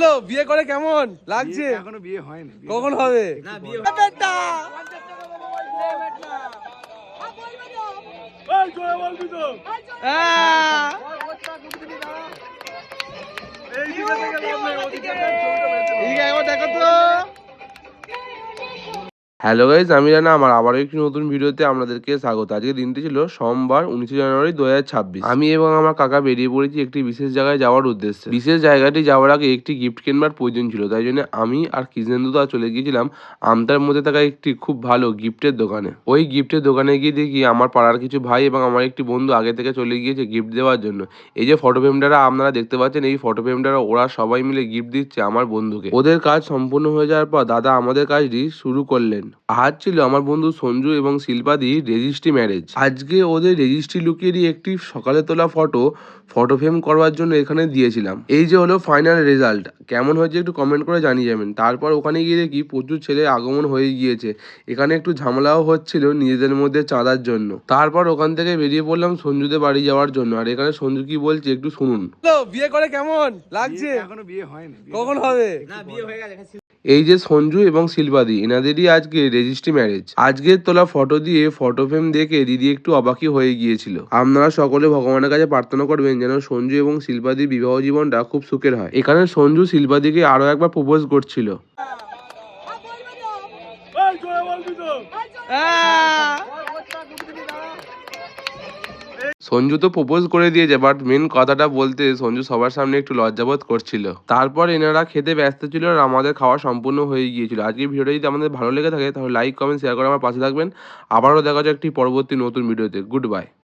Hello, বিয়ে করে কেমন লাগছে? এখনো বিয়ে হয়নি। কখন হবে? না বিয়ে দেখো তো। হ্যালো গাইস, আমি জানা আমার আবারও একটি নতুন ভিডিওতে আপনাদেরকে স্বাগত। আজকে দিনটি ছিল সোমবার 19 জানুয়ারি 2026। আমি এবং আমার কাকা বেরিয়ে পড়েছি একটি বিশেষ জায়গায় যাওয়ার উদ্দেশ্যে। বিশেষ জায়গাটি যাওয়ার আগে একটি গিফট কেনবার প্রয়োজন ছিল, তাই জন্য আমি আর কৃষ্ণেন্দু দা চলে গিয়েছিলাম আমতার মধ্যে থাকা একটি খুব ভালো গিফটের দোকানে। ওই গিফটের দোকানে গিয়ে দেখি আমার পাড়ার কিছু ভাই এবং আমার একটি বন্ধু আগে থেকে চলে গিয়েছে গিফট দেওয়ার জন্য। এই যে ফটো ফ্রেমটারা আপনারা দেখতে পাচ্ছেন, এই ফটো ফ্রেমটারা ওরা সবাই মিলে গিফট দিচ্ছে আমার বন্ধুকে। ওদের কাজ সম্পূর্ণ হয়ে যাওয়ার পর দাদা আমাদের কাজটি শুরু করলেন। আজ ছিল আমার বন্ধু সঞ্জু এবং শিল্পাদি রেজিস্ট্রি ম্যারেজ। আজকে ওদের রেজিস্ট্রি লুকিয়েরই একটি সকালে তোলা ফটো ফ্রেম করবার জন্য এখানে দিয়েছিলাম। এই যে হলো ফাইনাল রেজাল্ট। কেমন হয়েছে একটু কমেন্ট করে জানিয়ে যাবেন। তারপর ওখানে গিয়ে দেখি প্রচুর ছেলে আগমন হয়ে গিয়েছে। এখানে একটু ঝামেলাও হচ্ছিল নিজেদের মধ্যে চাঁদার জন্য। তারপর ওখান থেকে বেরিয়ে পড়লাম সঞ্জুদের বাড়ি যাওয়ার জন্য। আর এখানে সঞ্জু কি বলছে একটু শুনুন। বিয়ে করে কেমন লাগছে? এখনো বিয়ে হয়নি। কখন হবে? না বিয়ে হয়ে গেছে। এই যে সঞ্জু এবং শিল্পাদি, এনাদেরই আজকে রেজিস্ট্রি ম্যারেজ। আজকের তোলা ফটো দিয়ে ফটো ফ্রেম দেখে দিদি একটু অবাকই হয়ে গিয়েছিল। আপনারা সকলে ভগবানের কাছে প্রার্থনা করবেন যেন সঞ্জু এবং শিল্পাদির বিবাহ জীবনটা খুব সুখের হয়। এখানে সঞ্জু শিল্পাদিকে আরো একবার প্রপোজ করছিল। সঞ্জু তো প্রপোজ করে দিয়েছে, বাট মেন কথাটা বলতে সঞ্জু সবার সামনে একটু লজ্জাবোধ করছিল। তারপর এনারা খেতে ব্যস্ত ছিল আর আমাদের খাওয়া সম্পূর্ণ হয়ে গিয়েছিল। আজকের ভিডিওটা যদি আমাদের ভালো লেগে থাকে তাহলে লাইক কমেন্ট শেয়ার করে আমার পাশে থাকবেন। আবারও দেখা যাচ্ছে একটি পরবর্তী নতুন ভিডিওতে। Good bye.